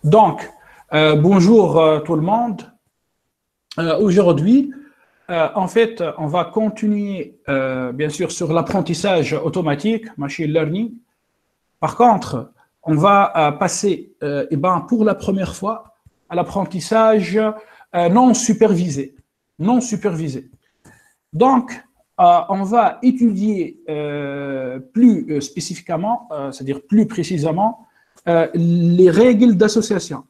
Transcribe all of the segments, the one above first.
Donc, bonjour tout le monde. Aujourd'hui, en fait, on va continuer, bien sûr, sur l'apprentissage automatique, machine learning. Par contre, on va passer, pour la première fois, à l'apprentissage non supervisé. Non supervisé. Donc, on va étudier plus spécifiquement, c'est-à-dire plus précisément, les règles d'association.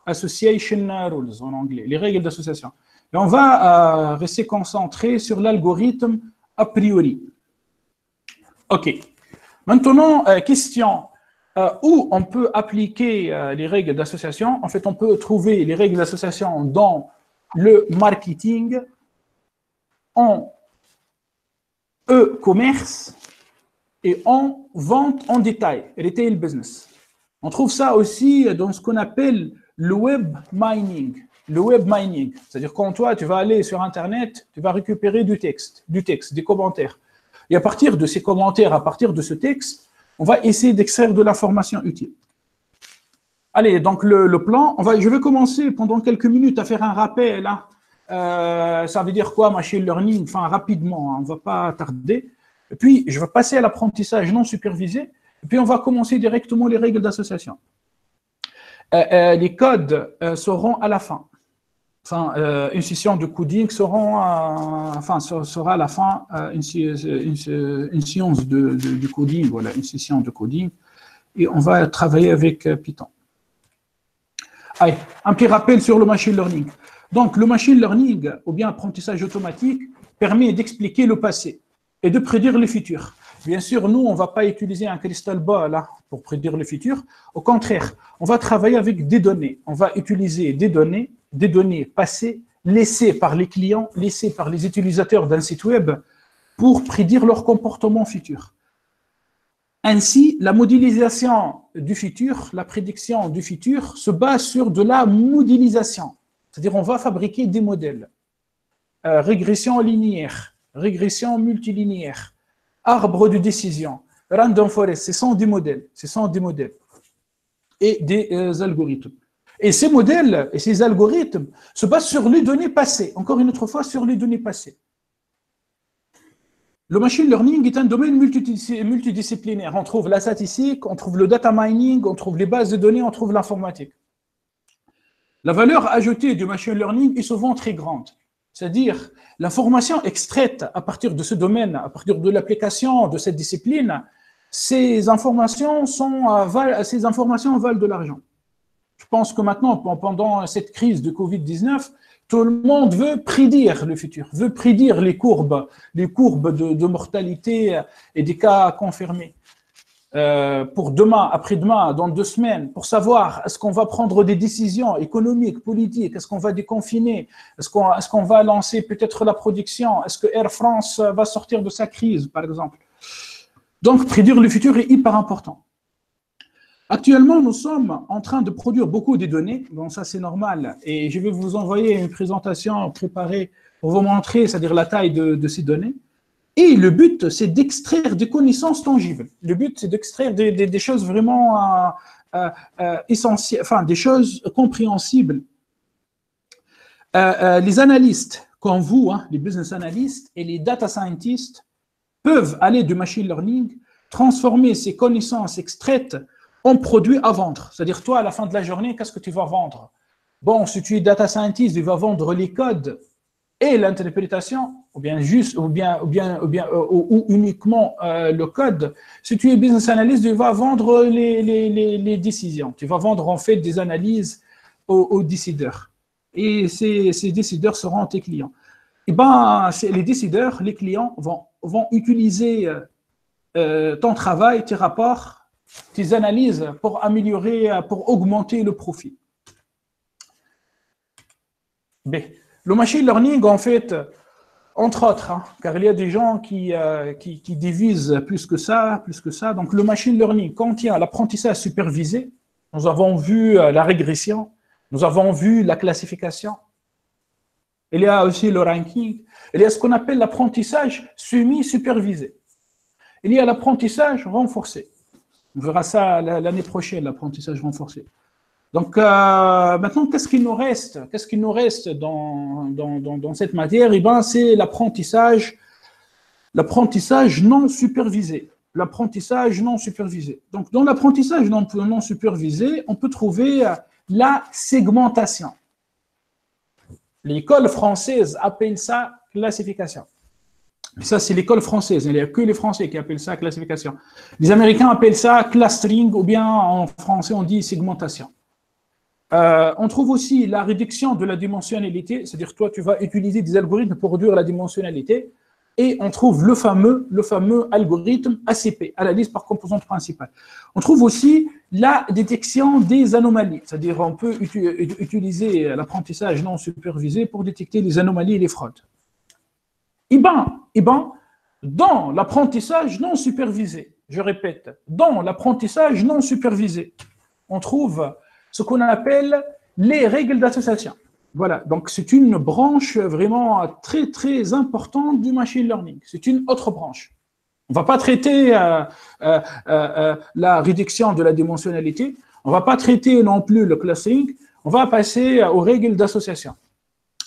Association rules en anglais, les règles d'association. Et on va rester concentré sur l'algorithme a priori. OK. Maintenant, question, où on peut appliquer les règles d'association. En fait, on peut trouver les règles d'association dans le marketing, en e-commerce et en vente en détail, retail business. On trouve ça aussi dans ce qu'on appelle le web mining. Le web mining, c'est-à-dire quand toi, tu vas aller sur Internet, tu vas récupérer du texte, des commentaires. Et à partir de ces commentaires, à partir de ce texte, on va essayer d'extraire de l'information utile. Allez, donc le plan, je vais commencer pendant quelques minutes à faire un rappel. Ça veut dire quoi, machine learning? Enfin, rapidement, on ne va pas tarder. Et puis, je vais passer à l'apprentissage non supervisé. Et puis, on va commencer directement les règles d'association. Les codes seront à la fin. Enfin, une session de coding sera à la fin une séance de coding, voilà, une session de coding. Et on va travailler avec Python. Allez, un petit rappel sur le machine learning. Donc, le machine learning, ou bien apprentissage automatique, permet d'expliquer le passé et de prédire le futur. Bien sûr, nous, on ne va pas utiliser un crystal ball pour prédire le futur. Au contraire, on va travailler avec des données. On va utiliser des données passées, laissées par les clients, laissées par les utilisateurs d'un site web pour prédire leur comportement futur. Ainsi, la modélisation du futur, la prédiction du futur se base sur de la modélisation. C'est-à-dire, on va fabriquer des modèles. Régression linéaire, régression multilinéaire, arbre de décision, random forest, ce sont des modèles. Et des algorithmes. Et ces modèles et ces algorithmes se basent sur les données passées. Encore une autre fois, sur les données passées. Le machine learning est un domaine multidisciplinaire. On trouve la statistique, on trouve le data mining, on trouve les bases de données, on trouve l'informatique. La valeur ajoutée du machine learning est souvent très grande. C'est-à-dire, l'information extraite à partir de ce domaine, à partir de l'application de cette discipline, ces informations valent de l'argent. Je pense que maintenant, pendant cette crise de Covid-19, tout le monde veut prédire le futur, veut prédire les courbes de mortalité et des cas confirmés. Pour demain, après-demain, dans 2 semaines, pour savoir est-ce qu'on va prendre des décisions économiques, politiques, est-ce qu'on va déconfiner, est-ce qu'on va lancer peut-être la production, est-ce que Air France va sortir de sa crise, par exemple. Donc, prédire le futur est hyper important. Actuellement, nous sommes en train de produire beaucoup de données, donc ça c'est normal, et je vais vous envoyer une présentation préparée pour vous montrer, c'est-à-dire la taille de ces données. Et le but, c'est d'extraire des connaissances tangibles. Le but, c'est d'extraire des choses vraiment essentielles, enfin des choses compréhensibles. Les analystes, comme vous, les business analysts et les data scientists, peuvent aller du machine learning, transformer ces connaissances extraites en produits à vendre. C'est-à-dire, toi, à la fin de la journée, qu'est-ce que tu vas vendre? Bon, si tu es data scientist, tu vas vendre les codes et l'interprétation, ou uniquement le code. Si tu es business analyst, tu vas vendre les décisions. Tu vas vendre en fait des analyses aux décideurs. Et ces décideurs seront tes clients. Et les décideurs, les clients vont utiliser ton travail, tes rapports, tes analyses pour améliorer, pour augmenter le profit. B. Le machine learning, en fait, entre autres, car il y a des gens qui divisent plus que ça. Donc, le machine learning contient l'apprentissage supervisé. Nous avons vu la régression, nous avons vu la classification. Il y a aussi le ranking. Il y a ce qu'on appelle l'apprentissage semi-supervisé. Il y a l'apprentissage renforcé. On verra ça l'année prochaine, l'apprentissage renforcé. Donc, maintenant, qu'est-ce qu'il nous reste? Qu'est-ce qu'il nous reste dans cette matière? Eh bien, c'est l'apprentissage non supervisé. L'apprentissage non supervisé. Donc, dans l'apprentissage non supervisé, on peut trouver la segmentation. L'école française appelle ça classification. Ça, c'est l'école française. Il n'y a que les Français qui appellent ça classification. Les Américains appellent ça clustering, ou bien en français, on dit segmentation. On trouve aussi la réduction de la dimensionnalité, c'est-à-dire toi, tu vas utiliser des algorithmes pour réduire la dimensionnalité, et on trouve le fameux algorithme ACP, analyse par composante principale. On trouve aussi la détection des anomalies, c'est-à-dire on peut utiliser l'apprentissage non supervisé pour détecter les anomalies et les fraudes. Eh ben, dans l'apprentissage non supervisé, je répète, dans l'apprentissage non supervisé, on trouve ce qu'on appelle les règles d'association. Voilà, donc c'est une branche vraiment très, très importante du machine learning. C'est une autre branche. On ne va pas traiter la réduction de la dimensionnalité, on ne va pas traiter non plus le clustering, on va passer aux règles d'association.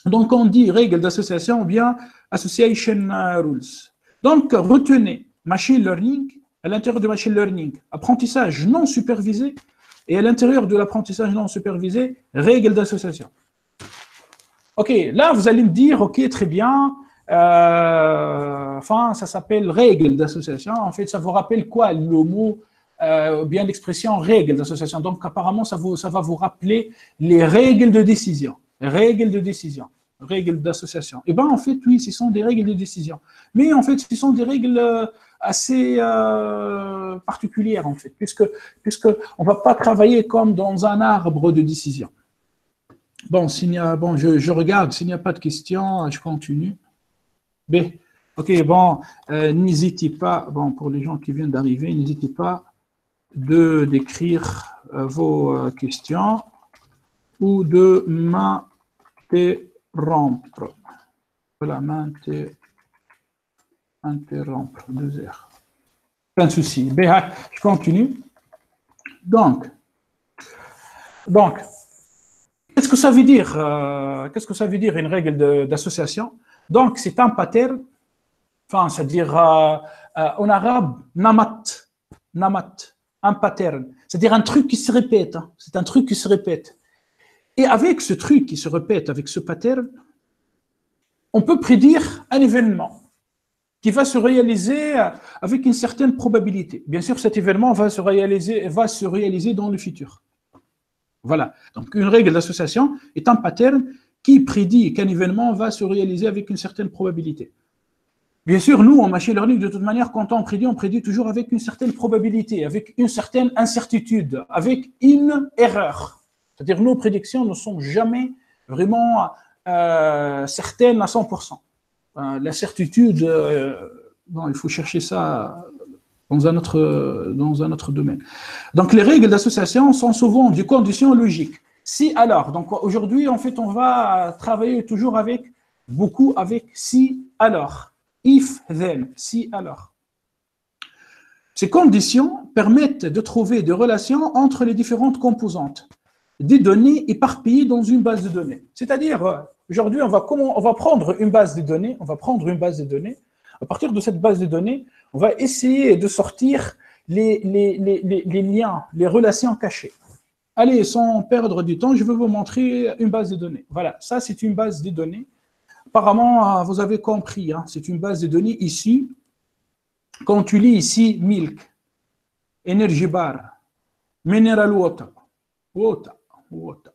Donc, on dit règles d'association ou bien association rules. Donc, retenez machine learning, à l'intérieur de machine learning, apprentissage non supervisé, et à l'intérieur de l'apprentissage non supervisé, règles d'association. OK, là, vous allez me dire, OK, très bien, enfin, ça s'appelle règles d'association. En fait, ça vous rappelle quoi, le mot, bien l'expression règles d'association. Donc, apparemment, ça va vous rappeler les règles de décision. Règles de décision. Règles d'association. Eh bien, en fait, oui, ce sont des règles de décision. Mais en fait, ce sont des règles assez particulières, en fait, puisque on ne va pas travailler comme dans un arbre de décision. Bon, je regarde, s'il n'y a pas de questions, je continue. B. OK, bon, n'hésitez pas, bon, pour les gens qui viennent d'arriver, n'hésitez pas d'écrire vos questions ou de m'interrompre. Voilà, interrompre, 2 heures. Pas de souci. B, je continue. Donc, qu'est-ce que ça veut dire une règle d'association? Donc, c'est un pattern, enfin, c'est-à-dire en arabe, namat, un pattern, c'est-à-dire un truc qui se répète. Hein, c'est un truc qui se répète. Et avec ce truc qui se répète, avec ce pattern, on peut prédire un événement qui va se réaliser avec une certaine probabilité. Bien sûr, cet événement va se réaliser dans le futur. Voilà. Donc, une règle d'association est un pattern qui prédit qu'un événement va se réaliser avec une certaine probabilité. Bien sûr, nous, en machine learning, de toute manière, quand on prédit toujours avec une certaine probabilité, avec une certaine incertitude, avec une erreur. C'est-à-dire, nos prédictions ne sont jamais vraiment certaines à 100%. La certitude, bon, il faut chercher ça dans un autre domaine. Donc, les règles d'association sont souvent des conditions logiques. Si, alors. Donc, aujourd'hui, en fait, on va travailler toujours beaucoup avec si, alors. If, then. Si, alors. Ces conditions permettent de trouver des relations entre les différentes composantes des données éparpillées dans une base de données. C'est-à-dire, aujourd'hui, on va prendre une base de données, à partir de cette base de données, on va essayer de sortir les liens, les relations cachées. Allez, sans perdre du temps, je vais vous montrer une base de données. Voilà, ça c'est une base de données. Apparemment, vous avez compris, hein, c'est une base de données ici. Quand tu lis ici, milk, energy bar, mineral water,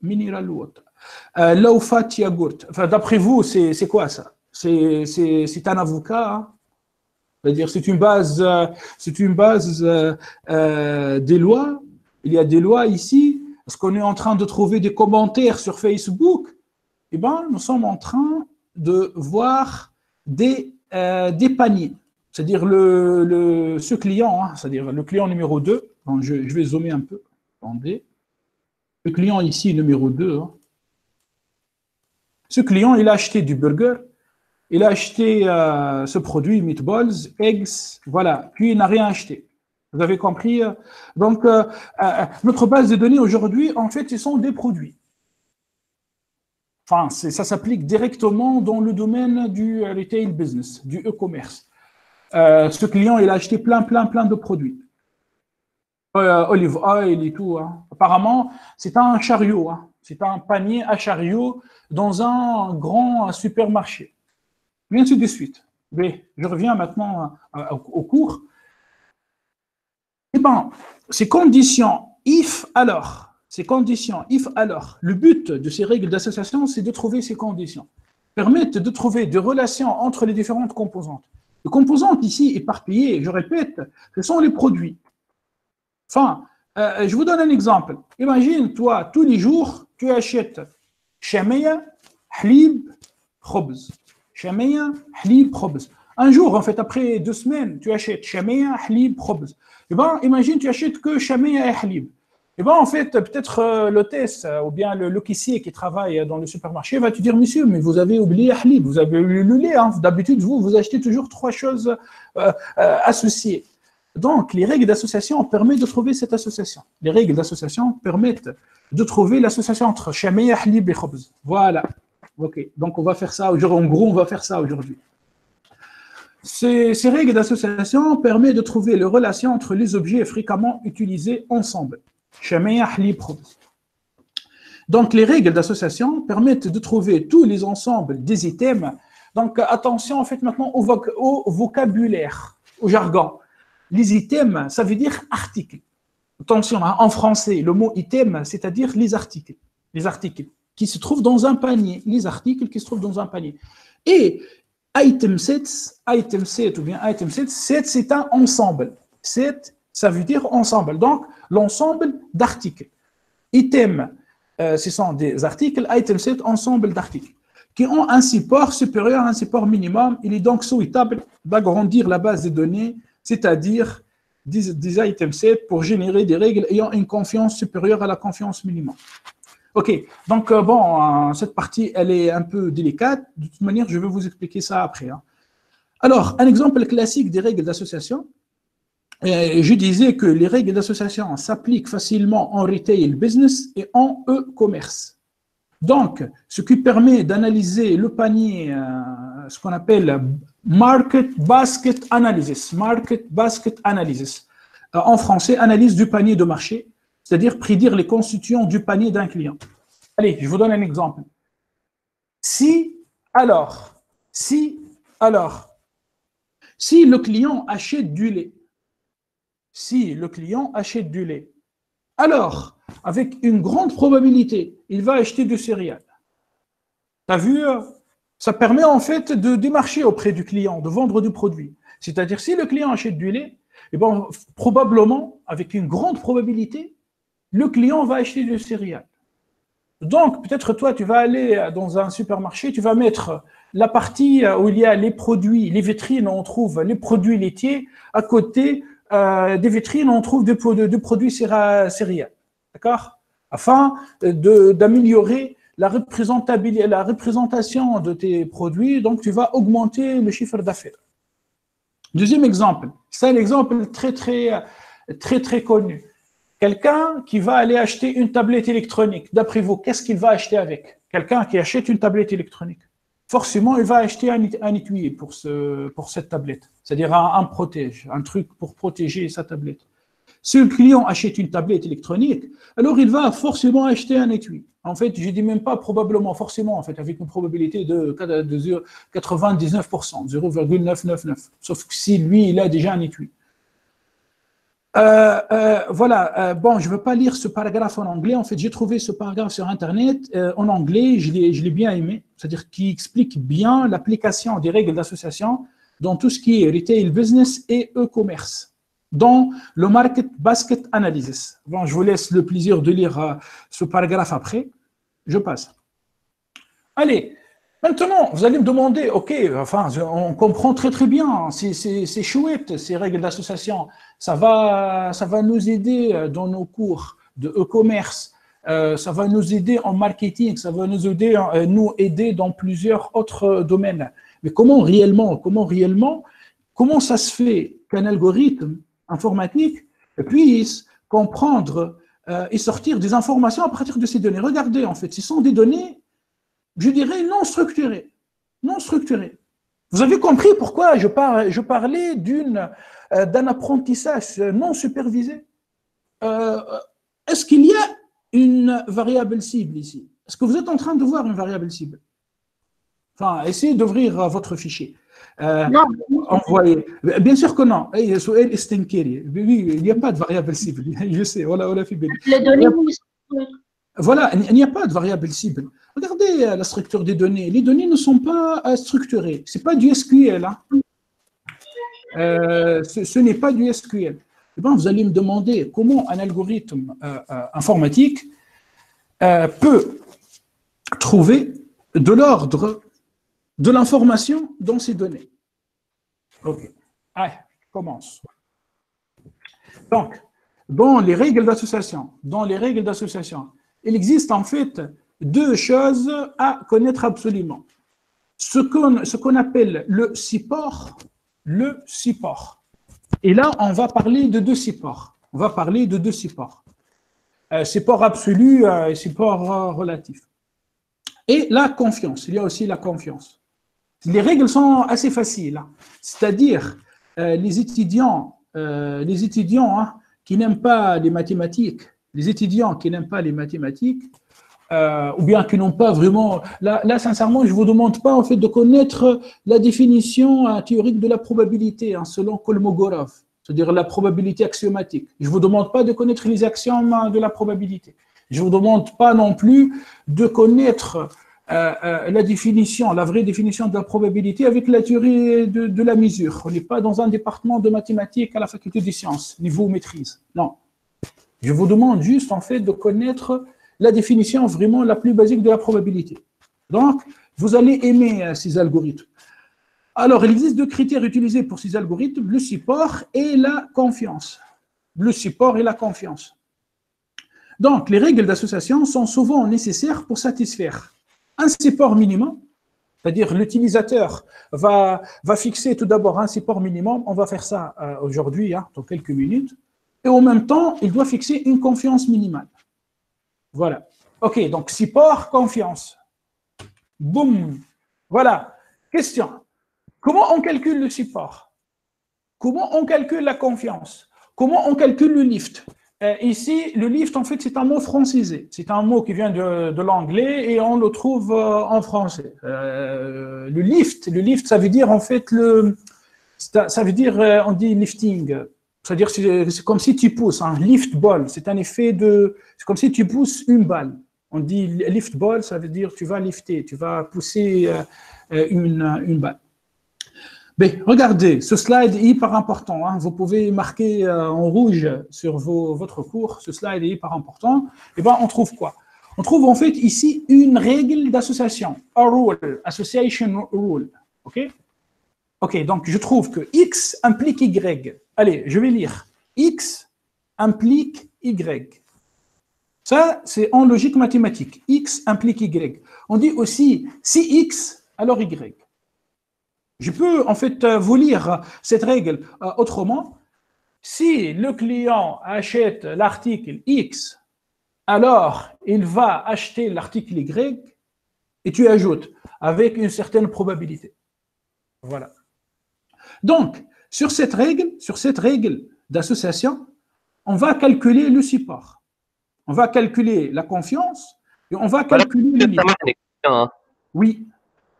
mineral water, low fat yogurt. Enfin, d'après vous, c'est quoi ça? C'est un avocat, hein? C'est-à-dire, c'est une base des lois. Il y a des lois ici. Est-ce qu'on est en train de trouver des commentaires sur Facebook? Eh bien, nous sommes en train de voir des paniers. C'est-à-dire, ce client, hein, c'est-à-dire le client numéro 2, donc je vais zoomer un peu. Attendez. Le client ici, numéro 2, hein. Ce client, il a acheté du burger. Il a acheté ce produit, meatballs, eggs, voilà. Puis il n'a rien acheté. Vous avez compris? Donc, notre base de données aujourd'hui, en fait, ce sont des produits. Enfin, ça s'applique directement dans le domaine du retail business, du e-commerce. Ce client, il a acheté plein de produits. Olive oil et tout. Hein. Apparemment, c'est un chariot. Hein. C'est un panier à chariot dans un grand supermarché. Et ainsi de suite. Mais je reviens maintenant au cours. Eh bien, ces conditions, if alors, ces conditions, if alors, le but de ces règles d'association, c'est de trouver ces conditions, permettent de trouver des relations entre les différentes composantes. Les composantes ici éparpillées, je répète, ce sont les produits. Enfin, je vous donne un exemple. Imagine, toi, tous les jours, tu achètes chamia, halib, khobz. Chamia, halib, khobz. Un jour, en fait, après 2 semaines, tu achètes chamia, halib, khobz. Eh bien, imagine, tu achètes que chamia et halib. Eh bien, en fait, peut-être l'hôtesse ou bien le caissier qui travaille dans le supermarché va te dire, monsieur, mais vous avez oublié halib, vous avez oublié le lait. Hein. D'habitude, vous achetez toujours 3 choses associées. Donc, les règles d'association permettent de trouver cette association. Les règles d'association permettent de trouver l'association entre chamia, halib et khobz. Voilà. OK. Donc, on va faire ça aujourd'hui. En gros, on va faire ça aujourd'hui. Ces règles d'association permettent de trouver les relations entre les objets fréquemment utilisés ensemble. Chamia, halib, khobz. Donc, les règles d'association permettent de trouver tous les ensembles des items. Donc, attention, en fait, maintenant au vocabulaire, au jargon. Les items, ça veut dire article. Attention, hein, en français, le mot item, c'est-à-dire les articles qui se trouvent dans un panier, les articles qui se trouvent dans un panier. Et item set ou bien item set, c'est un ensemble. Set, ça veut dire ensemble. Donc, l'ensemble d'articles. Item, ce sont des articles. Item set, ensemble d'articles qui ont un support supérieur à un support minimum. Il est donc souhaitable d'agrandir la base de données, c'est-à-dire des item sets pour générer des règles ayant une confiance supérieure à la confiance minimum. OK, donc bon, cette partie, elle est un peu délicate. De toute manière, je vais vous expliquer ça après. Hein. Alors, un exemple classique des règles d'association. Je disais que les règles d'association s'appliquent facilement en retail business et en e-commerce. Donc, ce qui permet d'analyser le panier, ce qu'on appelle Market Basket Analysis. Market Basket Analysis. En français, analyse du panier de marché, c'est-à-dire prédire les constituants du panier d'un client. Allez, je vous donne un exemple. Si le client achète du lait, alors, avec une grande probabilité, il va acheter du céréales. Tu as vu? Ça permet en fait de démarcher auprès du client, de vendre du produit. C'est-à-dire, si le client achète du lait, eh bien, probablement, avec une grande probabilité, le client va acheter du céréales. Donc, peut-être toi, tu vas aller dans un supermarché, tu vas mettre la partie où il y a les produits, les vitrines, on trouve les produits laitiers, à côté des vitrines, on trouve des produits céréales. D'accord? Afin d'améliorer la représentation de tes produits, donc tu vas augmenter le chiffre d'affaires. Deuxième exemple, c'est un exemple très connu. Quelqu'un qui va aller acheter une tablette électronique, d'après vous, qu'est-ce qu'il va acheter avec? Quelqu'un qui achète une tablette électronique, forcément, il va acheter un étui pour cette tablette, c'est-à-dire un protège, un truc pour protéger sa tablette. Si le client achète une tablette électronique, alors il va forcément acheter un étui. En fait, je ne dis même pas probablement, forcément, en fait, avec une probabilité de 99%, 0,999. Sauf que si lui, il a déjà un étui. Voilà, bon, je ne veux pas lire ce paragraphe en anglais. En fait, j'ai trouvé ce paragraphe sur Internet en anglais, je l'ai bien aimé, c'est-à-dire qu'il explique bien l'application des règles d'association dans tout ce qui est retail business et e-commerce, dans le Market Basket Analysis. Bon, je vous laisse le plaisir de lire ce paragraphe après. Je passe. Allez, maintenant, vous allez me demander, OK, enfin, on comprend très bien, c'est chouette, ces règles d'association. Ça va nous aider dans nos cours de e-commerce, ça va nous aider en marketing, ça va nous aider dans plusieurs autres domaines. Mais comment ça se fait qu'un algorithme informatique puisse comprendre et sortir des informations à partir de ces données. Regardez, en fait, ce sont des données, je dirais, non structurées. Non structurées. Vous avez compris pourquoi je parlais d'un apprentissage non supervisé. Est-ce qu'il y a une variable cible ici? Est-ce que vous êtes en train de voir une variable cible? Enfin, essayez d'ouvrir votre fichier. Non. Envoyez. Bien sûr que non. Oui, il n'y a pas de variable cible. Je sais. Les données, voilà, il n'y a pas de variable cible. Regardez la structure des données. Les données ne sont pas structurées. Ce n'est pas du SQL. Hein. Ce n'est pas du SQL. Eh bien, vous allez me demander comment un algorithme informatique peut trouver de l'ordre de l'information dans ces données. Ok. Allez, commence. Donc, dans les règles d'association, il existe en fait deux choses à connaître absolument. Ce qu'on appelle le support. Et là, on va parler de deux supports. Support absolu et support relatif. Et la confiance. Il y a aussi la confiance. Les règles sont assez faciles. Hein. C'est-à-dire, les étudiants qui n'aiment pas les mathématiques, ou bien qui n'ont pas vraiment… Là, sincèrement, je ne vous demande pas en fait, de connaître la définition théorique de la probabilité, hein, selon Kolmogorov, c'est-à-dire la probabilité axiomatique. Je ne vous demande pas de connaître les axiomes de la probabilité. Je ne vous demande pas non plus de connaître la définition, la vraie définition de la probabilité avec la théorie de la mesure. On n'est pas dans un département de mathématiques à la faculté des sciences, niveau maîtrise. Non. Je vous demande juste en fait de connaître la définition vraiment la plus basique de la probabilité. Donc, vous allez aimer ces algorithmes. Alors, il existe deux critères utilisés pour ces algorithmes, le support et la confiance. Donc, les règles d'association sont souvent nécessaires pour satisfaire un support minimum, c'est-à-dire l'utilisateur va fixer tout d'abord un support minimum, on va faire ça aujourd'hui, hein, dans quelques minutes, et en même temps, il doit fixer une confiance minimale. Voilà. OK, donc support, confiance. Boum. Voilà. Question. Comment on calcule le support? Comment on calcule la confiance? Comment on calcule le lift? Ici, le lift, en fait, c'est un mot francisé. C'est un mot qui vient de l'anglais et on le trouve en français. Le lift, ça veut dire, en fait, ça veut dire, on dit lifting. C'est-à-dire, c'est comme si tu pousses un lift ball. C'est un effet c'est comme si tu pousses une balle. On dit lift ball, ça veut dire tu vas lifter, tu vas pousser une balle. Mais regardez, ce slide est hyper important. Hein. Vous pouvez marquer en rouge sur votre cours. Ce slide est hyper important. Et ben, on trouve quoi? On trouve en fait ici une règle d'association, a rule, association rule. OK? OK, donc je trouve que X implique Y. Allez, je vais lire. X implique Y. Ça, c'est en logique mathématique. X implique Y. On dit aussi, si X, alors Y. Je peux en fait vous lire cette règle autrement. Si le client achète l'article X, alors il va acheter l'article Y et tu ajoutes avec une certaine probabilité. Voilà. Donc, sur cette règle d'association, on va calculer le support. On va calculer la confiance et on va calculer le Oui.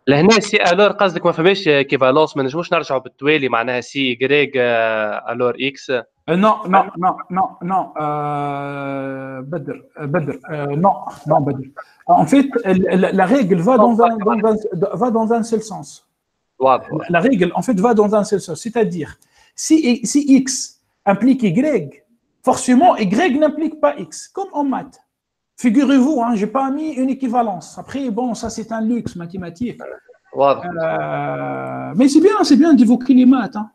لهنا سي الور قصدك ما فماش كيفالونس ما نجموش نرجعوا بالتوالي معناها سي Y الور اكس non Badr. En fait la règle va dans un seul sens. La règle en fait va dans un seul sens, c'est-à-dire si X implique Y, forcément Y n'implique pas X, comme en maths. Figurez-vous, hein, je n'ai pas mis une équivalence. Après, bon, ça c'est un luxe mathématique. Mais c'est bien d'évoquer les maths. Hein.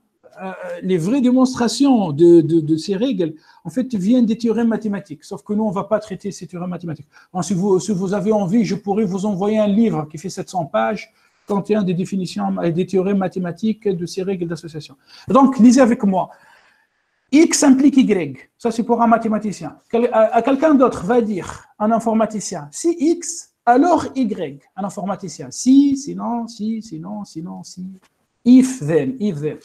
Les vraies démonstrations de ces règles, en fait, viennent des théorèmes mathématiques. Sauf que nous, on ne va pas traiter ces théorèmes mathématiques. Bon, si vous avez envie, je pourrais vous envoyer un livre qui fait 700 pages, contient des définitions et des théorèmes mathématiques de ces règles d'association. Donc, lisez avec moi. X implique Y. Ça, c'est pour un mathématicien. Quelqu'un d'autre va dire, un informaticien, si X, alors Y. Un informaticien, si, sinon, si, sinon, sinon, si. If, then, if, then.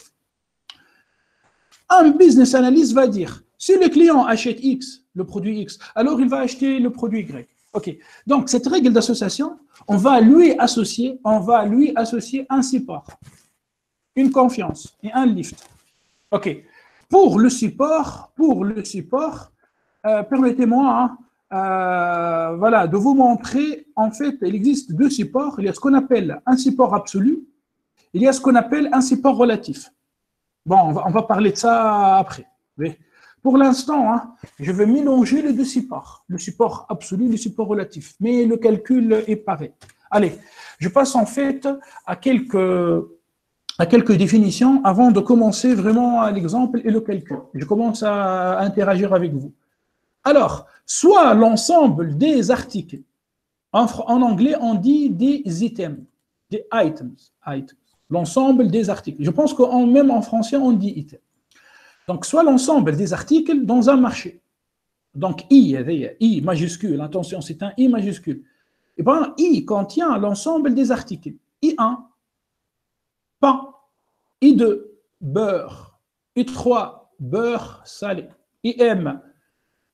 Un business analyst va dire, si le client achète X, le produit X, alors il va acheter le produit Y. OK. Donc, cette règle d'association, on va lui associer un support, une confiance et un lift. OK. Pour le support, permettez-moi voilà, de vous montrer, en fait, il existe deux supports. Il y a ce qu'on appelle un support absolu, il y a ce qu'on appelle un support relatif. Bon, on va parler de ça après. Mais pour l'instant, je vais mélanger les deux supports, le support absolu et le support relatif. Mais le calcul est pareil. Allez, je passe en fait à quelques définitions avant de commencer vraiment l'exemple et le calcul. Je commence à interagir avec vous. Alors, soit l'ensemble des articles, en anglais on dit des items, des items. L'ensemble des articles. Je pense que même en français, on dit item. Donc, soit l'ensemble des articles dans un marché. Donc, I majuscule, attention, c'est un I majuscule. Et bien, I contient l'ensemble des articles. I1, pain. I2, beurre. I3, beurre salé. IM,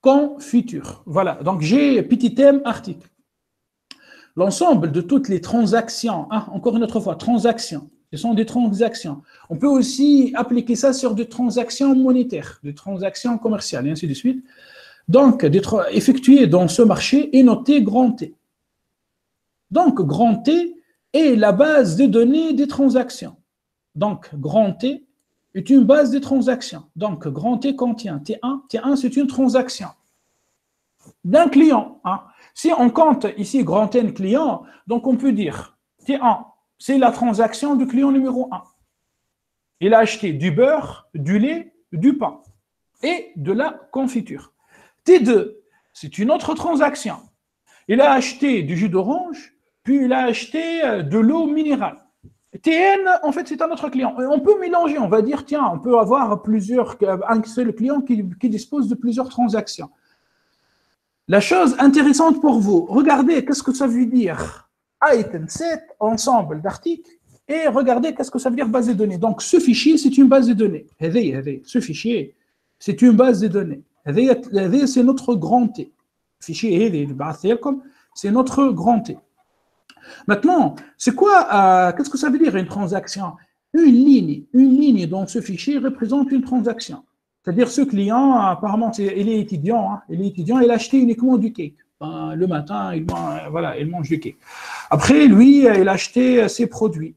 confiture. Voilà, donc j'ai petit m article. L'ensemble de toutes les transactions, encore une autre fois, transactions. Ce sont des transactions. On peut aussi appliquer ça sur des transactions monétaires, des transactions commerciales, et ainsi de suite. Donc, effectuées dans ce marché est noté grand T. Donc, grand T est la base de données des transactions. Donc, grand T est une base de transactions. Donc, grand T contient T1. T1, c'est une transaction d'un client. Si on compte ici grand N client, donc on peut dire T1, c'est la transaction du client numéro 1. Il a acheté du beurre, du lait, du pain et de la confiture. T2, c'est une autre transaction. Il a acheté du jus d'orange, puis il a acheté de l'eau minérale. Tn, en fait, c'est un autre client. On peut mélanger, on va dire, tiens, on peut avoir un seul client qui dispose de plusieurs transactions. La chose intéressante pour vous, regardez qu'est-ce que ça veut dire item set, ensemble d'articles, et regardez qu'est-ce que ça veut dire base de données. Donc, ce fichier, c'est une base de données. Ce fichier, c'est une base de données. C'est notre grand T. Le fichier, c'est notre grand T. Maintenant, c'est quoi, qu'est-ce que ça veut dire une transaction? Une ligne dans ce fichier représente une transaction. C'est-à-dire ce client, apparemment, il est étudiant, il a acheté uniquement du cake. Le matin, il mange du cake. Après, lui, il a acheté ses produits.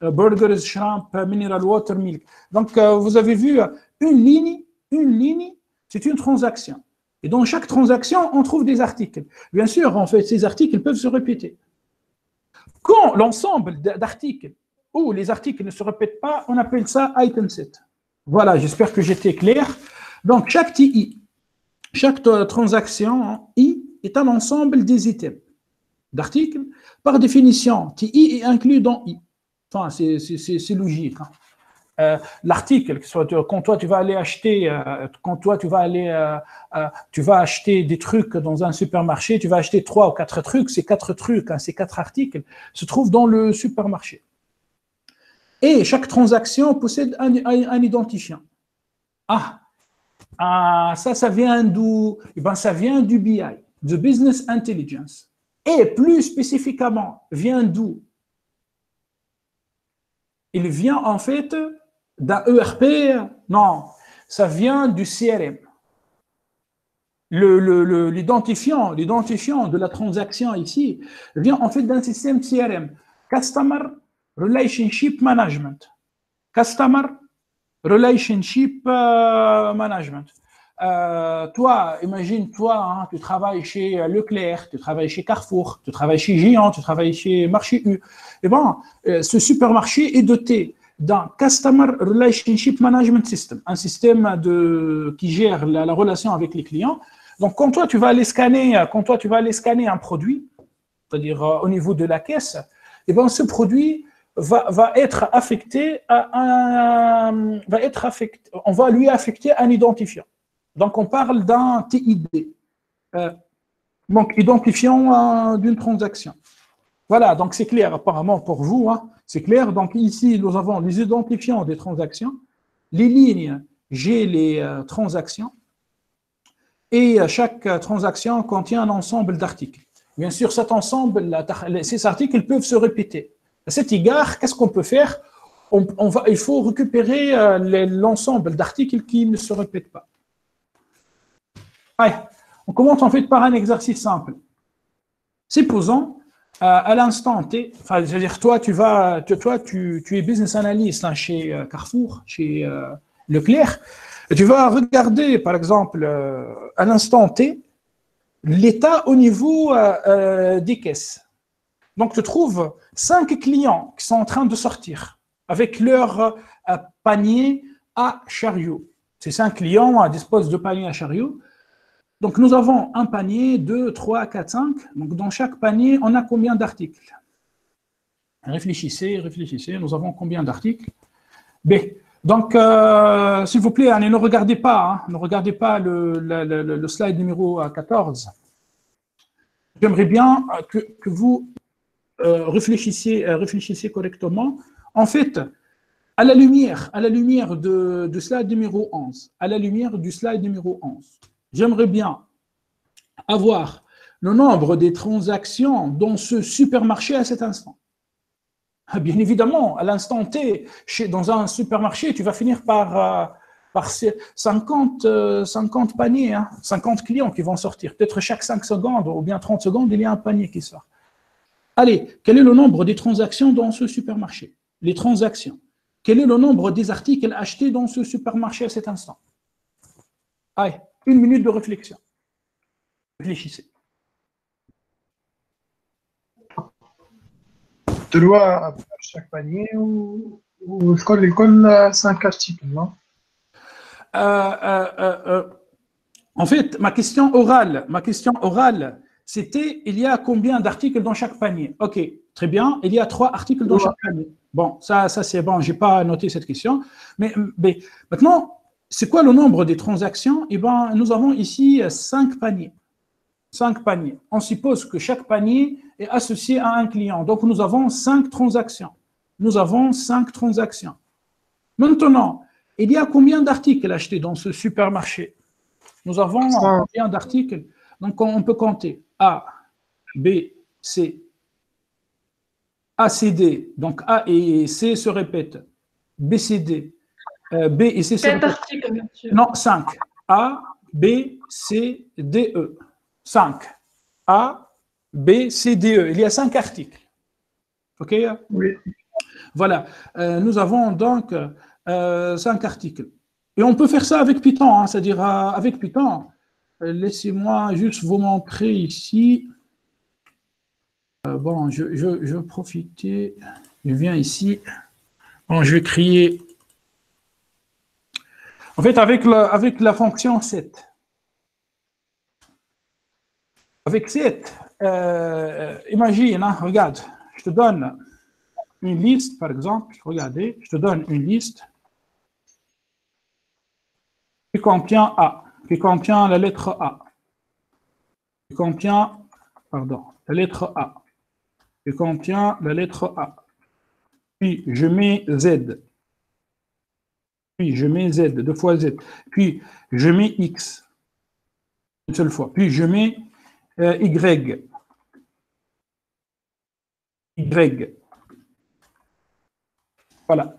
Burgers, shrimp, mineral water, milk. Donc, vous avez vu, une ligne, c'est une transaction. Et dans chaque transaction, on trouve des articles. Bien sûr, en fait, ces articles peuvent se répéter. Quand l'ensemble d'articles ou les articles ne se répètent pas, on appelle ça item set. Voilà, j'espère que j'étais clair. Donc, chaque TI, chaque transaction I est un ensemble des items d'articles. Par définition, TI est inclus dans I. Enfin, c'est logique. L'article, quand toi tu vas aller acheter, tu vas acheter des trucs dans un supermarché, tu vas acheter 3 ou 4 trucs, ces 4 trucs, ces 4 articles se trouvent dans le supermarché. Et chaque transaction possède un identifiant. Ça vient d'où? Eh bien, ça vient du BI, the Business Intelligence. Et plus spécifiquement, vient d'où? Il vient en fait d'un ERP? Non, ça vient du CRM. L'identifiant de la transaction ici vient en fait d'un système CRM, Customer Relationship Management. Customer Relationship Management. Toi, imagine-toi, tu travailles chez Leclerc, tu travailles chez Carrefour, tu travailles chez Géant, tu travailles chez Marché U. Eh bien, ce supermarché est doté d'un Customer Relationship Management System, un système qui gère la relation avec les clients. Donc, quand toi, tu vas aller scanner un produit, c'est-à-dire au niveau de la caisse, eh bien, ce produit va être affecté on va lui affecter un identifiant. Donc, on parle d'un TID, donc identifiant d'une transaction. Voilà, donc c'est clair apparemment pour vous, hein, c'est clair. Donc ici, nous avons les identifiants des transactions, les lignes, j'ai les transactions, et chaque transaction contient un ensemble d'articles. Bien sûr, cet ensemble, ces articles peuvent se répéter. À cet égard, qu'est-ce qu'on peut faire? Il faut récupérer l'ensemble d'articles qui ne se répètent pas. Allez, on commence en fait par un exercice simple. Supposons, à l'instant T, enfin, je veux dire, toi, tu es business analyst hein, chez Carrefour, chez Leclerc, et tu vas regarder, par exemple, à l'instant T, l'état au niveau des caisses. Donc, tu trouves 5 clients qui sont en train de sortir avec leur panier à chariot. Ces 5 clients disposent de paniers à chariot. Donc, nous avons un panier, 2, 3, 4, 5. Donc, dans chaque panier, on a combien d'articles? Réfléchissez, nous avons combien d'articles? B. Donc, s'il vous plaît, ne regardez pas, le slide numéro 14. J'aimerais bien que vous réfléchissiez correctement. En fait, à la lumière de slide numéro 11, j'aimerais bien avoir le nombre des transactions dans ce supermarché à cet instant. Bien évidemment, à l'instant T, dans un supermarché, tu vas finir par 50 paniers, hein, 50 clients qui vont sortir. Peut-être chaque 5 secondes ou bien 30 secondes, il y a un panier qui sort. Allez, quel est le nombre des transactions dans ce supermarché? Les transactions. Quel est le nombre des articles achetés dans ce supermarché à cet instant? Allez, 1 minute de réflexion. Réfléchissez. Tu dois à chaque panier ou les 5 articles, non? En fait, ma question orale, c'était il y a combien d'articles dans chaque panier? Ok, très bien. Il y a 3 articles dans chaque panier. Bon, ça c'est bon, je n'ai pas noté cette question. Mais maintenant, c'est quoi le nombre des transactions? Eh bien, nous avons ici 5 paniers. 5 paniers. On suppose que chaque panier est associé à un client. Donc, nous avons 5 transactions. Maintenant, il y a combien d'articles achetés dans ce supermarché? Nous avons combien d'articles? Donc, on peut compter A, B, C, A, C, D. Donc, A et C se répètent. B, C, D. B et C se répètent. 4 articles, monsieur. Non, 5. A, B, C, D, E. 5. A, B, C, D, E. Il y a 5 articles. OK? Oui. Voilà. Nous avons donc 5 articles. Et on peut faire ça avec Python, hein, c'est-à-dire avec Python. Laissez-moi juste vous montrer ici. Bon, je vais profiter. Je viens ici. Bon, je vais créer. En fait, avec la fonction set. Avec set, imagine, hein, regarde, je te donne une liste, par exemple. Regardez, je te donne une liste qui contient A, qui contient la lettre A, qui contient, la lettre A, qui contient la lettre A. Puis je mets Z. Puis je mets Z, 2 fois Z. Puis je mets X, une seule fois. Puis je mets Y. Y. Voilà.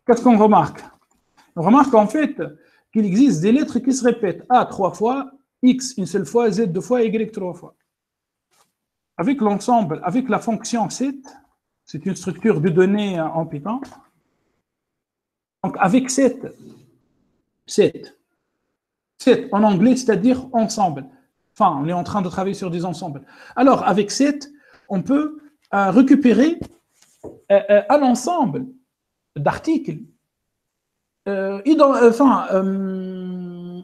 Qu'est-ce qu'on remarque? On remarque en fait qu'il existe des lettres qui se répètent. A 3 fois, X une seule fois, Z 2 fois, Y 3 fois. Avec l'ensemble, avec la fonction set, c'est une structure de données en Python. Donc avec set en anglais, c'est-à-dire ensemble. Enfin, on est en train de travailler sur des ensembles. Alors, avec set, on peut récupérer un ensemble d'articles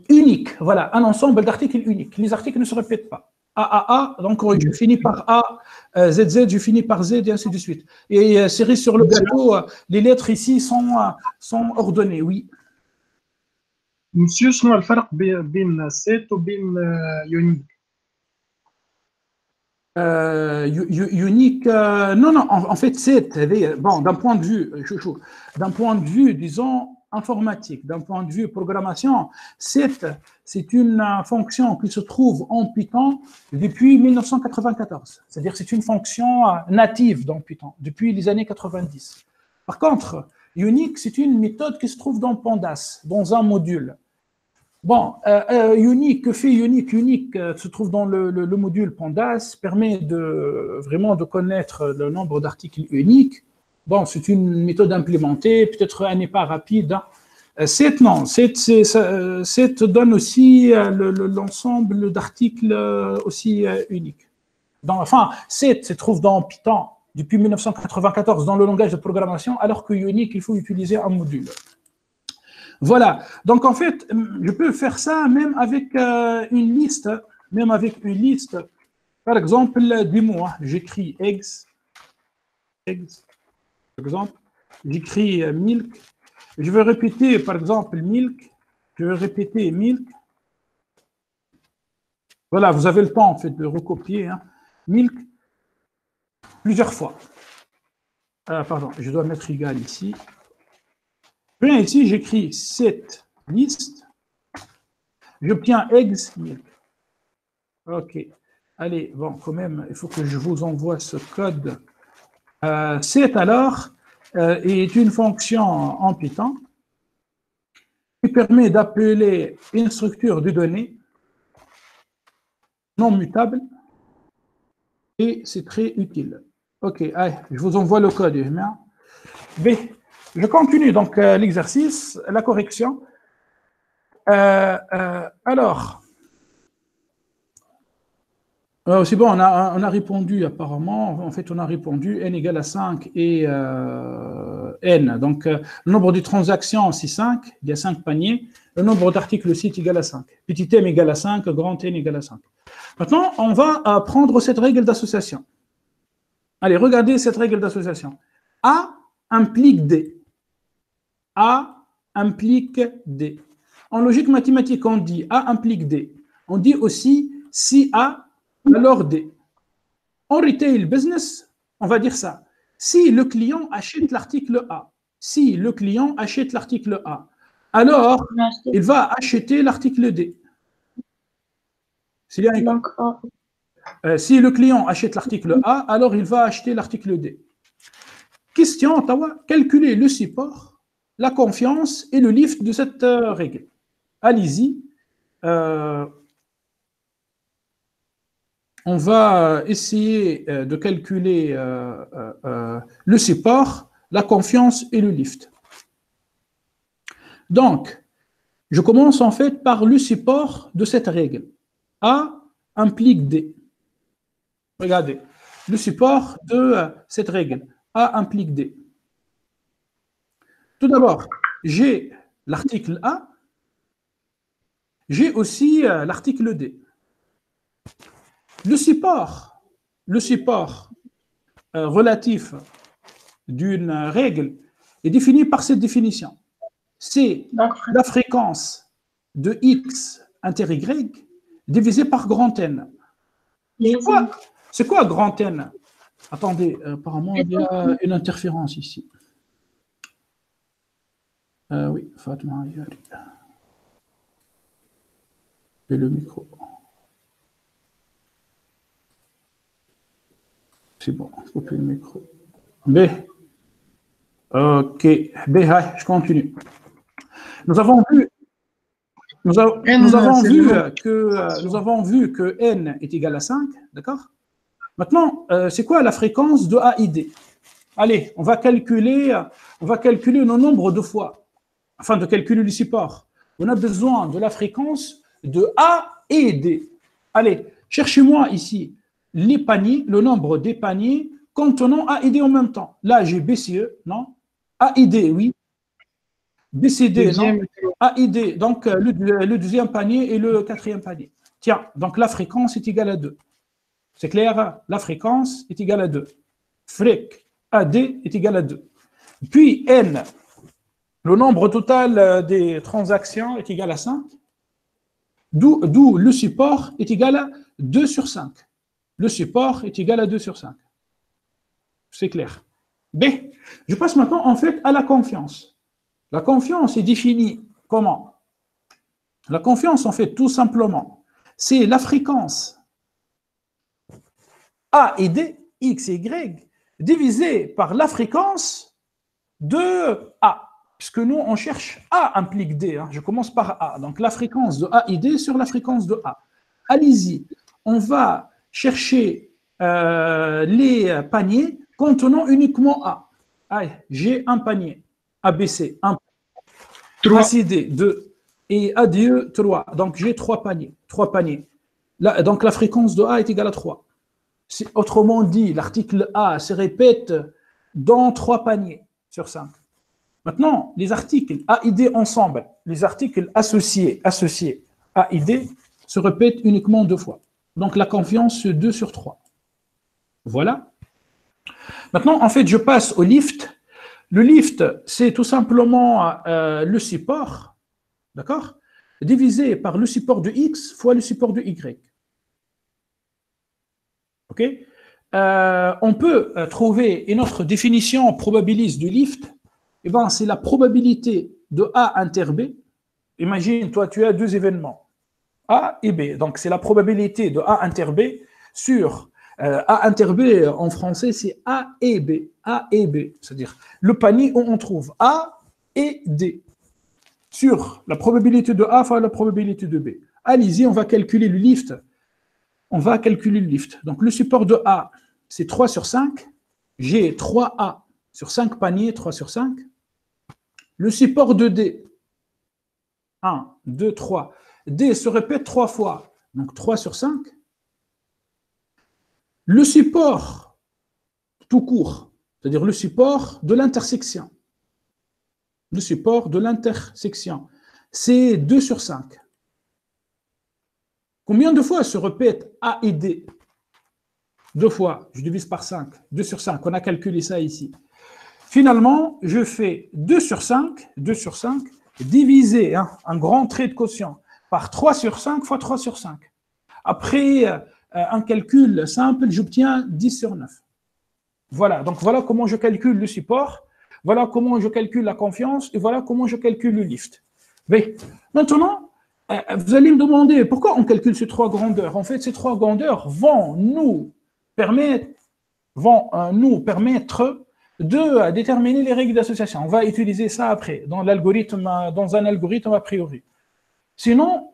unique. Voilà, un ensemble d'articles uniques. Les articles ne se répètent pas. AAA, donc je finis par A, ZZ, je finis par Z, et ainsi de suite. Et cerise sur le gâteau, les lettres ici sont ordonnées, oui. Monsieur, شنو الفرق بين سيت وبين يونيك؟ Unique, non, en fait, c'est, bon, d'un point de vue, disons, informatique, d'un point de vue programmation, c'est une fonction qui se trouve en Python depuis 1994. C'est-à-dire c'est une fonction native dans Python, depuis les années 90. Par contre, Unique, c'est une méthode qui se trouve dans Pandas, dans un module. Bon, Unique, que fait Unique? Unique se trouve dans le module Pandas, permet vraiment de connaître le nombre d'articles uniques. Bon, c'est une méthode implémentée, peut-être elle n'est pas rapide. Set, non, Set donne aussi l'ensemble d'articles aussi uniques. Enfin, Set se trouve dans Python depuis 1994 dans le langage de programmation, alors que Unique, il faut utiliser un module. Voilà, donc en fait, je peux faire ça même avec une liste, par exemple, du mois, j'écris eggs, par exemple, j'écris milk, je vais répéter par exemple milk, je vais répéter milk, voilà, vous avez le temps en fait de recopier, hein, milk, plusieurs fois, pardon, je dois mettre égal ici. Bien, ici, j'écris cette liste, j'obtiens eggs milk. OK. Allez, bon, quand même, il faut que je vous envoie ce code. Set, alors, est une fonction en Python qui permet d'appeler une structure de données non mutable et c'est très utile. OK, allez, je vous envoie le code. B. Je continue donc l'exercice, la correction. Alors, c'est bon, on a répondu apparemment. En fait, on a répondu n égale à 5 et n. Donc, le nombre de transactions, c'est 5. Il y a 5 paniers. Le nombre d'articles site égale à 5. Petit m égale à 5, grand n égale à 5. Maintenant, on va prendre cette règle d'association. Allez, regardez cette règle d'association. A implique D. A implique D. En logique mathématique, on dit A implique D. On dit aussi si A, alors D. En retail business, on va dire ça. Si le client achète l'article A, alors il va acheter l'article D. Si le client achète l'article A, alors il va acheter l'article D. Question, calculer le support, la confiance et le lift de cette règle. Allez-y. On va essayer de calculer le support, la confiance et le lift. Donc, je commence en fait par le support de cette règle. A implique D. Regardez, le support de cette règle. A implique D. Tout d'abord, j'ai l'article A, j'ai aussi l'article D. Le support relatif d'une règle est défini par cette définition. C'est la fréquence de x inter y divisé par grand N. C'est quoi grand N? Attendez, apparemment il y a une interférence ici. Oui, Fatma, et le micro. C'est bon, couper le micro. B. OK. B, je continue. Nous avons vu que n est égal à 5, d'accord? Maintenant, c'est quoi la fréquence de A et D? Allez, on va calculer le nombre de fois, afin de calculer le support. On a besoin de la fréquence de A et D. Allez, cherchez-moi ici les paniers, le nombre des paniers contenant A et D en même temps. Là, j'ai BCE, non? A et D, oui. BCD, non? A et D, donc le deuxième panier et le quatrième panier. Tiens, donc la fréquence est égale à 2. C'est clair? La fréquence est égale à 2. Frec AD est égal à 2. Puis N, le nombre total des transactions est égal à 5. D'où le support est égal à 2 sur 5. Le support est égal à 2 sur 5. C'est clair. B. Je passe maintenant en fait à la confiance. La confiance est définie comment? La confiance, en fait, tout simplement, c'est la fréquence A et D, X et Y, divisée par la fréquence de A. Puisque nous, on cherche A implique D. Hein. Je commence par A. Donc, la fréquence de A et D sur la fréquence de A. Allez-y. On va chercher les paniers contenant uniquement A. Allez, j'ai un panier. ABC, 1. 3. ACD, 2. Et ADE, 3. Donc, j'ai 3 paniers. 3 paniers. Là, donc, la fréquence de A est égale à 3. Autrement dit, l'article A se répète dans 3 paniers sur 5. Maintenant, les articles A et D ensemble, les articles associés A et D se répètent uniquement 2 fois. Donc, la confiance, c'est 2 sur 3. Voilà. Maintenant, en fait, je passe au lift. Le lift, c'est tout simplement le support, d'accord, divisé par le support de X fois le support de Y. OK? On peut trouver une autre définition probabiliste du lift. Eh ben, c'est la probabilité de A inter B. Imagine, toi, tu as 2 événements, A et B. Donc, c'est la probabilité de A inter B sur A inter B en français, c'est A et B. A et B, c'est-à-dire le panier où on trouve A et D sur la probabilité de A fois la probabilité de B. Allez-y, on va calculer le lift. On va calculer le lift. Donc, le support de A, c'est 3 sur 5. J'ai 3A sur 5 paniers, 3 sur 5. Le support de D, 1, 2, 3. D se répète 3 fois, donc 3 sur 5. Le support tout court, c'est-à-dire le support de l'intersection. Le support de l'intersection, c'est 2 sur 5. Combien de fois se répète A et D? 2 fois, je divise par 5. 2 sur 5, on a calculé ça ici. Finalement, je fais 2 sur 5 divisé, un grand trait de quotient, par 3 sur 5 fois 3 sur 5. Après un calcul simple, j'obtiens 10 sur 9. Voilà, donc voilà comment je calcule le support, voilà comment je calcule la confiance, et voilà comment je calcule le lift. Mais maintenant, vous allez me demander pourquoi on calcule ces 3 grandeurs. En fait, ces 3 grandeurs vont nous permettre de déterminer les règles d'association. On va utiliser ça après, dans un algorithme a priori. Sinon,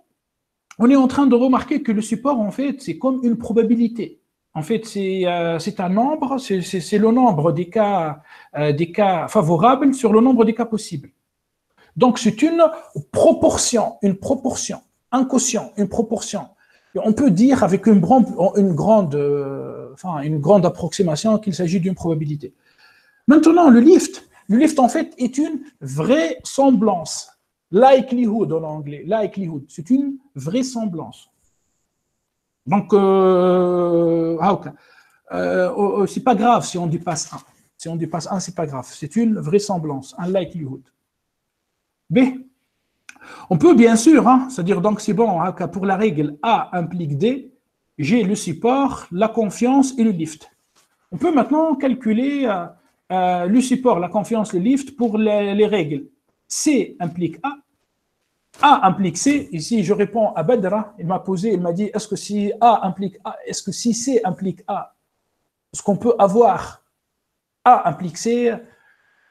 on est en train de remarquer que le support, en fait, c'est comme une probabilité. En fait, c'est un nombre, c'est le nombre des cas favorables sur le nombre des cas possibles. Donc, c'est une proportion, un quotient, une proportion. Et on peut dire avec une grande approximation qu'il s'agit d'une probabilité. Maintenant, le lift, en fait, est une vraisemblance. Likelihood en anglais, likelihood, c'est une vraisemblance. Donc, c'est pas grave si on dépasse 1. Si on dépasse 1, c'est pas grave. C'est une vraisemblance, un likelihood. B. On peut bien sûr, c'est-à-dire donc c'est bon, pour la règle A implique D, j'ai le support, la confiance et le lift. On peut maintenant calculer le support, la confiance, le lift pour les règles. C implique A implique C. Ici, je réponds à Badra. Il m'a dit, est-ce que si A implique A, est-ce que si C implique A, est-ce qu'on peut avoir A implique C?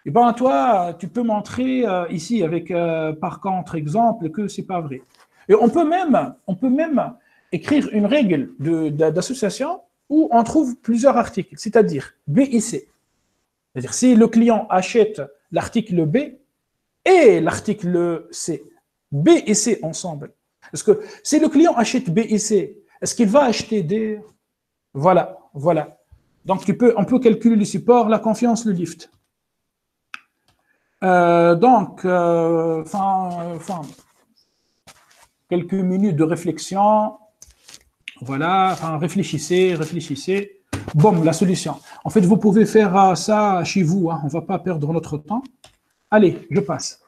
Eh bien, toi, tu peux montrer ici avec, par contre-exemple, que ce n'est pas vrai. Et on peut même écrire une règle d'association où on trouve plusieurs articles, c'est-à-dire B et C. C'est-à-dire, si le client achète l'article B et l'article C, B et C ensemble, est-ce que si le client achète B et C, est-ce qu'il va acheter D? Voilà. Donc, on peut calculer le support, la confiance, le lift. Quelques minutes de réflexion. Voilà, enfin, réfléchissez. Bon, la solution. En fait, vous pouvez faire ça chez vous, hein. On ne va pas perdre notre temps. Allez, je passe.